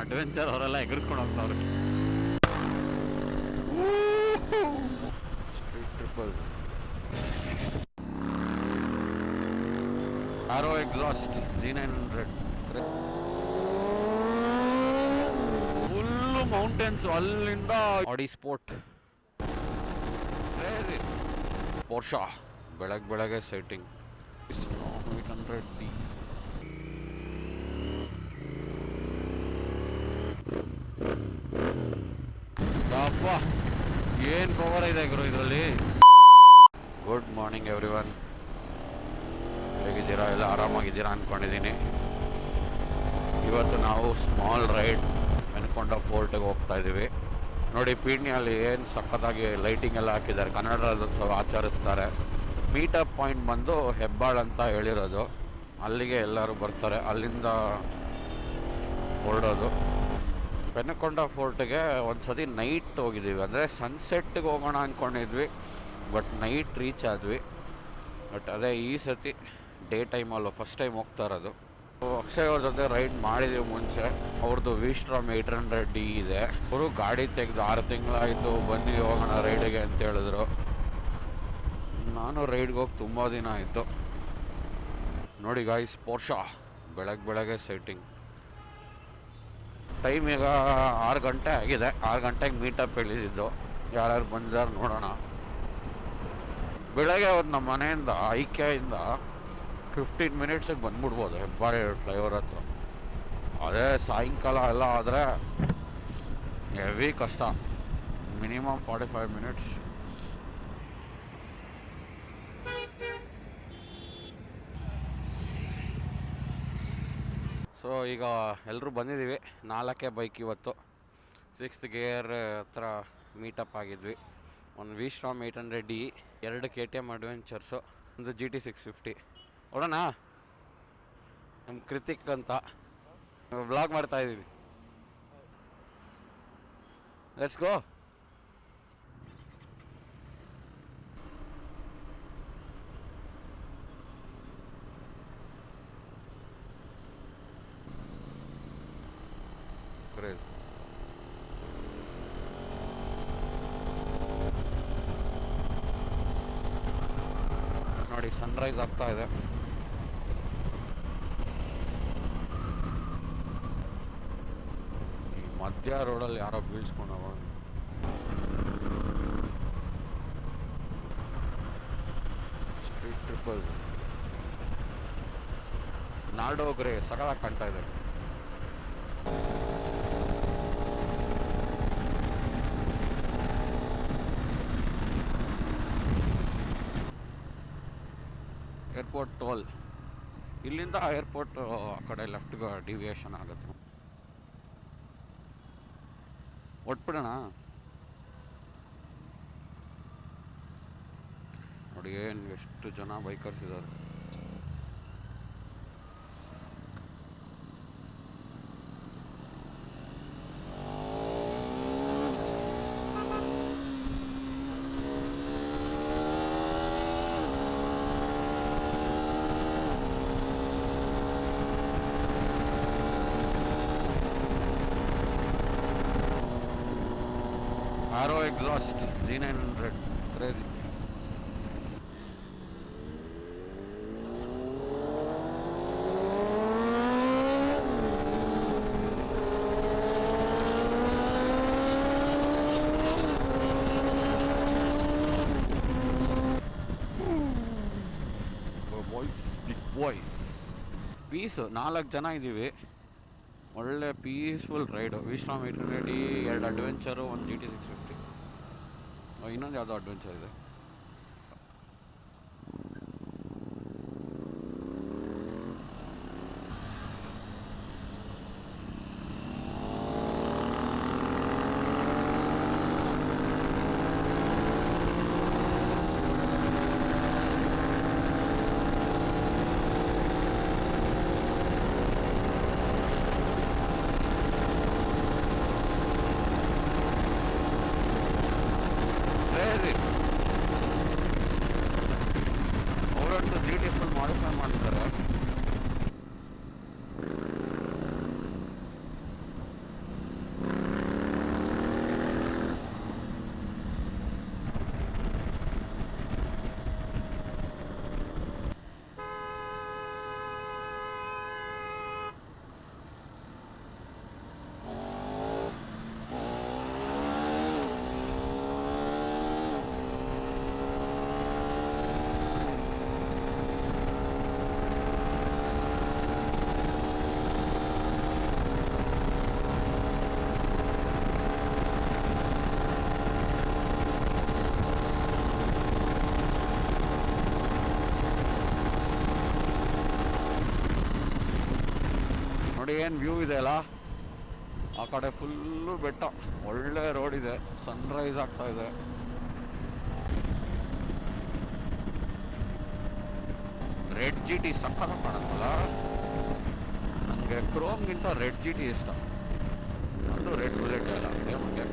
Adventure ಅವರೆಲ್ಲ ಎಗರಿಸ್ಕೊಂಡು ಹೋಗ್ತಾವ್ರೆ. Street triple ಆರೋ exhaust G900 full mountains. ಅಲ್ಲಿಂದ ಆಡಿ ಸ್ಪೋರ್ಟ್ ಪೋರ್ಷಾ ಬೆಳಗ್ಗೆ ಸೆಟ್ಟಿಂಗ್ 800D. ಅಪ್ಪ ಏನು ಪವರ್ ಇದೆ ಗುರು ಇದರಲ್ಲಿ. ಗುಡ್ ಮಾರ್ನಿಂಗ್ ಎವ್ರಿವನ್, ಹೇಗಿದ್ದೀರಾ? ಎಲ್ಲ ಆರಾಮಾಗಿದ್ದೀರಾ ಅಂದ್ಕೊಂಡಿದ್ದೀನಿ. ಇವತ್ತು ನಾವು ಸ್ಮಾಲ್ ರೈಡ್ ವೆನ್ಕೊಂಡ ಫೋರ್ಟ್ಗೆ ಹೋಗ್ತಾ ಇದ್ದೀವಿ. ನೋಡಿ ಪೀಣ್ಯಲ್ಲಿ ಏನು ಸಖತ್ತಾಗಿ ಲೈಟಿಂಗ್ ಎಲ್ಲ ಹಾಕಿದ್ದಾರೆ. ಕನ್ನಡ ರಾಜ್ಯೋತ್ಸವ ಆಚರಿಸ್ತಾರೆ. ಮೀಟಪ್ ಪಾಯಿಂಟ್ ಬಂದು ಹೆಬ್ಬಾಳ್ ಅಂತ ಹೇಳಿರೋದು, ಅಲ್ಲಿಗೆ ಎಲ್ಲರೂ ಬರ್ತಾರೆ. ಅಲ್ಲಿಂದ ಹೊರಡೋದು. ಪೆನ್ನಕೊಂಡ ಫೋರ್ಟ್ಗೆ ಒಂದು ಸತಿ ನೈಟ್ ಹೋಗಿದ್ದೀವಿ, ಅಂದರೆ ಸನ್ಸೆಟ್ಗೆ ಹೋಗೋಣ ಅಂದ್ಕೊಂಡಿದ್ವಿ, ಬಟ್ ನೈಟ್ ರೀಚ್ ಆದ್ವಿ. ಬಟ್ ಅದೇ ಈ ಸತಿ ಡೇ ಟೈಮಲ್ಲೂ ಫಸ್ಟ್ ಟೈಮ್ ಹೋಗ್ತಾ ಇರೋದು. ಅಕ್ಷಯ್ ಅವ್ರ ಜೊತೆ ರೈಡ್ ಮಾಡಿದ್ದೀವಿ ಮುಂಚೆ. ಅವ್ರದ್ದು ವಿಸ್ಟ್ರಾಮ್ 800D ಇದೆ. ಅವರು ಗಾಡಿ ತೆಗೆದು 6 ತಿಂಗಳಾಯಿತು, ಬನ್ನಿ ಹೋಗೋಣ ರೈಡಿಗೆ ಅಂತ ಹೇಳಿದ್ರು. ನಾನು ರೈಡ್ಗೆ ಹೋಗಿ ತುಂಬ ದಿನ ಆಯಿತು. ನೋಡಿ ಗಾಯ್ಸ್, ಪೋರ್ಷಾ ಬೆಳಗ್ಗೆ ಸೆಟ್ಟಿಂಗ್. ಟೈಮ್ ಈಗ 6 ಗಂಟೆ ಆಗಿದೆ. 6 ಗಂಟೆಗೆ ಮೀಟಪ್ ಹೇಳಿದ್ದು. ಯಾರ್ಯಾರು ಬಂದಿದ್ದಾರೆ ನೋಡೋಣ. ಬೆಳಗ್ಗೆ ಅವ್ರು ನಮ್ಮ ಮನೆಯಿಂದ ಐಕ್ಯದಿಂದ 15 ಮಿನಿಟ್ಸಿಗೆ ಬಂದ್ಬಿಡ್ಬೋದು ಹೆಬ್ಬಾಳೆ ಫ್ಲೈಓವರ್ ಹತ್ರ. ಅದೇ ಸಾಯಂಕಾಲ ಎಲ್ಲ ಆದರೆ ಹೆವಿ ಕಷ್ಟ, ಮಿನಿಮಮ್ 45 ಮಿನಿಟ್ಸ್. ಸೊ ಈಗ ಎಲ್ಲರೂ ಬಂದಿದ್ದೀವಿ. 4 ಬೈಕ್ ಇವತ್ತು. 6th ಗೇರ್ ಹತ್ರ ಮೀಟಪ್ ಆಗಿದ್ವಿ. ಒಂದು ವಿಸ್ಟ್ರಾಮ್ 800D, 2 KTM ಅಡ್ವೆಂಚರ್ಸು, ಒಂದು GT 650. ನೋಡೋಣ. ನಮ್ಮ ಕೃತಿಕ್ ಅಂತ ವ್ಲಾಗ್ ಮಾಡ್ತಾ ಇದ್ದೀವಿ. Let's go. ನೋಡಿ ಸನ್ರೈಸ್ ಆಗ್ತಾ ಇದೆ. ಈ ಮಧ್ಯ ರೋಡಲ್ಲಿ ಯಾರೋ ಬೀಳ್ಸ್ಕೊಂಡು ಹೋಗೋದು. ಸ್ಟ್ರೀಟ್ ಟ್ರಿಪಲ್ ನಾಲ್ಡೋಗ್ರೆ ಸಕಲಾಗಿ ಕಾಣ್ತಾ ಇದೆ. Airport toll. ಇಲ್ಲಿಂದ ಏರ್ಪೋರ್ಟ್ ಆ ಕಡೆ ಲೆಫ್ಟ್ಗೆ ಡಿವಿಯೇಷನ್ ಆಗುತ್ತೆ. ಒಟ್ಬಿಡೋಣ. ನೋಡಿ ಏನು ಎಷ್ಟು ಜನ ಬೈಕರ್ಸ್ ಇದ್ದಾರೆ. Arrow exhaust G900 crazy. Boys, big boys. Piece 4 ಜನ ಇದ್ದೀವಿ. ಒಳ್ಳೆ peaceful ride. Vstrom 800D, 2 adventure, ಒಂದು GT 650. ಇನ್ನೊಂದು ಯಾವುದೋ ಅಡ್ವೆಂಚರ್ ಇದೆ. ನೋಡಿ ಏನು ವ್ಯೂ ಇದೆ ಅಲ್ಲ, ಆ ಕಡೆ ಫುಲ್ಲು ಬೆಟ್ಟ, ಒಳ್ಳೆ ರೋಡ್ ಇದೆ, ಸನ್ರೈಸ್ ಆಗ್ತಾ ಇದೆ. ರೆಡ್ ಜಿ ಟಿ ಸಕ್ಕತ್ತ ಕಾಣುತ್ತಲ್ಲ. ನನಗೆ ಕ್ರೋಮ್ಗಿಂತ ರೆಡ್ ಜಿ ಟಿ ಇಷ್ಟ. ಅದು ರೆಡ್ ಬುಲೆಟ್ ಅಲ್ಲ, ಸೇಮ್ ಹಂಗೆ.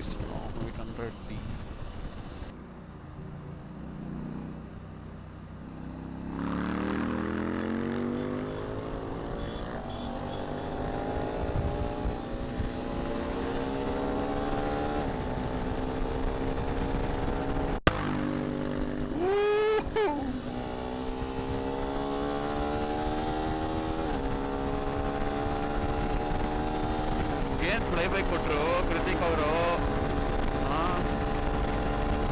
800D. ಏನು ಫ್ಲೈ ಬೈಕ್ ಕೊಟ್ಟರು ಕೃತಿಕ್ ಅವರು.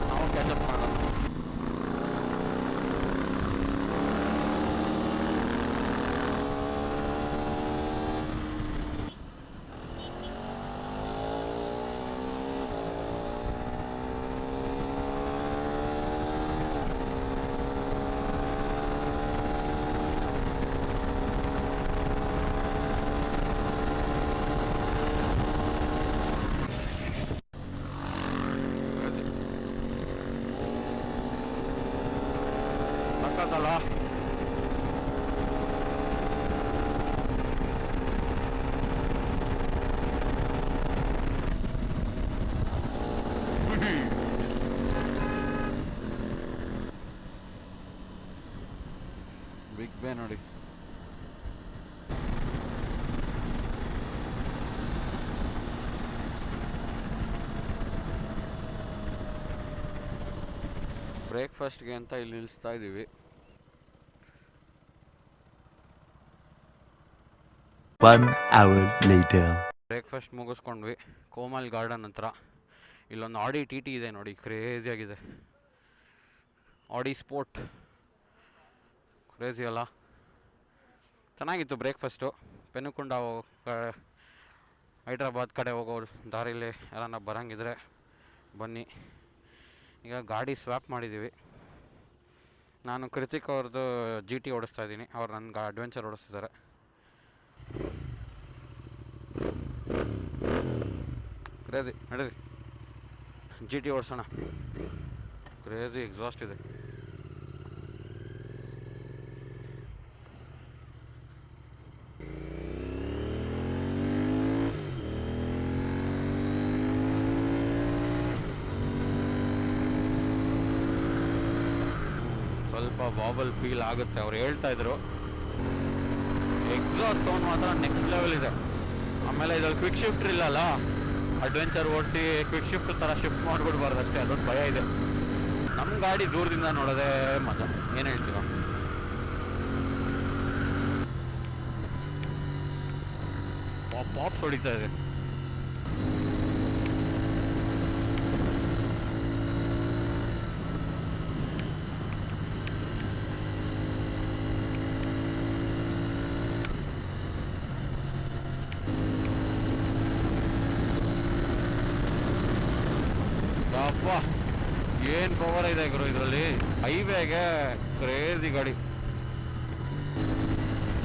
ನಾವು ಕ್ಯಾಚಪ್ ಮಾಡೋಣ. ಸಾಕತ್ತಲ್ಲ. ಬಿಗ್ ಬೇ ನೋಡಿ. ಬ್ರೇಕ್ಫಾಸ್ಟ್ಗೆ ಅಂತ ಇಲ್ಲಿ ನಿಲ್ಲಿಸ್ತಾ ಇದ್ದೀವಿ. 1 hour later. ಬ್ರೇಕ್ಫಾಸ್ಟ್ ಮುಗಿಸ್ಕೊಂಡ್ವಿ. ಕೋಮಲ್ ಗಾರ್ಡನ್ ಹತ್ರ ಇಲ್ಲೊಂದು ಆಡಿ ಟಿ ಟಿ ಇದೆ ನೋಡಿ, ಕ್ರೇಜಿ ಆಗಿದೆ. ಆಡಿ ಸ್ಪೋರ್ಟ್ ಕ್ರೇಜಿ ಅಲ್ಲ. ಚೆನ್ನಾಗಿತ್ತು ಬ್ರೇಕ್ಫಾಸ್ಟು. ಪೆನುಕೊಂಡ ಹೈದ್ರಾಬಾದ್ ಕಡೆ ಹೋಗೋ ದಾರಿಲಿ ಯಾರನ್ನ ಬರೋಂಗಿದ್ರೆ ಬನ್ನಿ. ಈಗ ಗಾಡಿ ಸ್ವ್ಯಾಪ್ ಮಾಡಿದ್ದೀವಿ. ನಾನು ಕೃತಿಕ್ ಅವ್ರದ್ದು ಜಿ ಟಿ ಓಡಿಸ್ತಾ ಇದ್ದೀನಿ, ಅವ್ರು ನನಗೆ ಅಡ್ವೆಂಚರ್ ಓಡಿಸ್ತಿದ್ದಾರೆ. ಕ್ರೇಜಿ ನಡೀರಿ, ಜಿ ಟಿ ಓಡಿಸೋಣ. ಕ್ರೇಜಿ ಎಕ್ಸಾಸ್ಟ್ ಇದೆ. ಸ್ವಲ್ಪ ವಾಬಲ್ ಫೀಲ್ ಆಗುತ್ತೆ. ಅವ್ರು ಹೇಳ್ತಾ ಇದ್ರು ಎಕ್ಸಾಸ್ಟ್ ಸೌಂಡ್ ಮಾತ್ರ ನೆಕ್ಸ್ಟ್ ಲೆವೆಲ್ ಇದೆ. ಆಮೇಲೆ ಇದ್ರಲ್ಲಿ ಕ್ವಿಕ್ ಶಿಫ್ಟ್ ಇಲ್ಲಲ್ಲ, ಅಡ್ವೆಂಚರ್ ಓಡಿಸಿ ಕ್ವಿಕ್ ಶಿಫ್ಟ್ ಥರ ಶಿಫ್ಟ್ ಮಾಡಿಬಿಡ್ಬಾರ್ದು ಅಷ್ಟೇ, ಅದೊಂದು ಭಯ ಇದೆ. ನಮ್ಮ ಗಾಡಿ ದೂರದಿಂದ ನೋಡೋದೇ ಮಜಾ. ಏನು ಹೇಳ್ತೀರ? ಪಾಪ್ಸ್ ಹೊಡಿತಾ ಇದೆ. ಅಪ್ಪ ಏನು ಪವರ್ ಇದೆ ಗುರು ಇದರಲ್ಲಿ. ಹೈವೇಗೆ ಕ್ರೇಜಿ ಗಾಡಿ.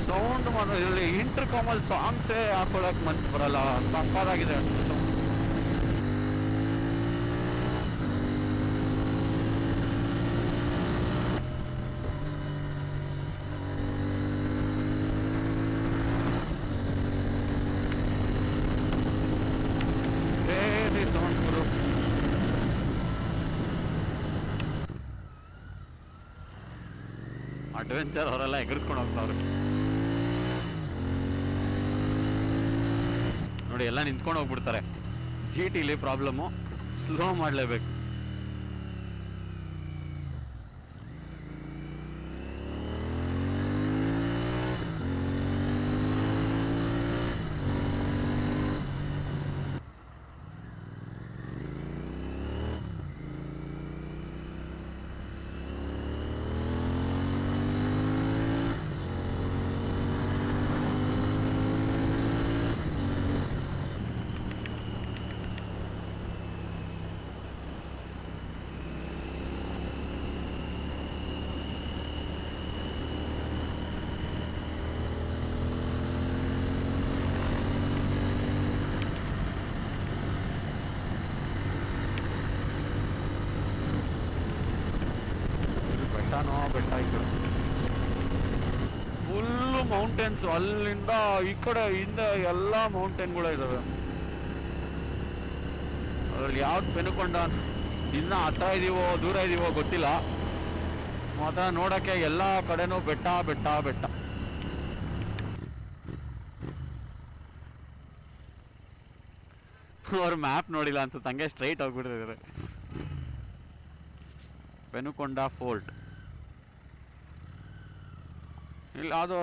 ಸೌಂಡ್ ಮಾತ್ರ ಇದರಲ್ಲಿ ಇಂಟರ್ ಕಾಮಲ್ ಸಾಂಗ್ಸೇ ಹಾಕೊಳ್ಳೋಕೆ ಮನ್ಸು ಬರಲ್ಲ, ಸಕ್ಕತ್ತಾಗಿದೆ ಅಷ್ಟು ಸೌಂಡ್. ಕ್ರೇಜಿ ಸೌಂಡ್ ಗುರು. ಅಡ್ವೆಂಚರ್ ಅವರೆಲ್ಲ ಎಗರಿಸ್ಕೊಂಡು ಹೋಗ್ತಾವ್ರೆ ನೋಡಿ, ಎಲ್ಲ ನಿಂತ್ಕೊಂಡು ಹೋಗ್ಬಿಡ್ತಾರೆ. ಜಿ ಟಿಲಿ ಪ್ರಾಬ್ಲಮ್ಮು, ಸ್ಲೋ ಮಾಡಲೇಬೇಕು. ಬೆಟ್ಟನೋ ಬೆಟ್ಟ ಈ ಕಡೆ ಫುಲ್ಲು ಮೌಂಟೇನ್ಸು. ಅಲ್ಲಿಂದ ಈ ಕಡೆ ಹಿಂದೆ ಎಲ್ಲ ಮೌಂಟೇನ್ಗಳು ಇದ್ದಾವೆ. ಅದ್ರಲ್ಲಿ ಯಾವ್ದು ಪೆನುಕೊಂಡ ಇನ್ನೂ ಹತ್ರ ಇದೀವೋ ದೂರ ಇದೀವೋ ಗೊತ್ತಿಲ್ಲ. ಮತ್ತು ನೋಡೋಕ್ಕೆ ಎಲ್ಲ ಕಡೆನೂ ಬೆಟ್ಟ ಬೆಟ್ಟ ಬೆಟ್ಟ. ಅವ್ರು ಮ್ಯಾಪ್ ನೋಡಿಲ್ಲ ಅನ್ಸುತ್ತೆ, ಹಂಗೆ ಸ್ಟ್ರೈಟ್ ಹೋಗ್ಬಿಟ್ಟಿದ್ದಾರೆ. ಪೆನುಕೊಂಡ ಫೋರ್ಟ್ ಇಲ್ಲಿ ಯಾವುದೋ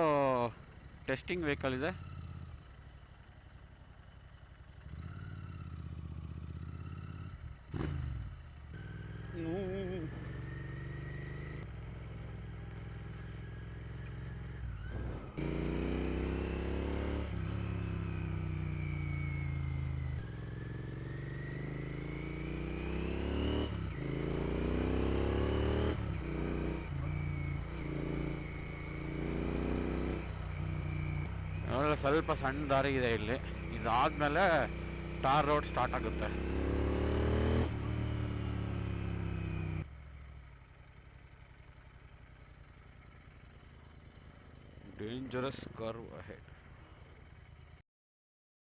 ಟೆಸ್ಟಿಂಗ್ ವೆಹಿಕಲ್ ಇದೆ. ಸ್ವಲ್ಪ ಸಣ್ಣ ದಾರಿ ಇದೆ ಇಲ್ಲಿ. ಇದಾದ್ಮೇಲೆ ಟಾರ್ ರೋಡ್ ಸ್ಟಾರ್ಟ್ ಆಗುತ್ತೆ. Dangerous curve ahead.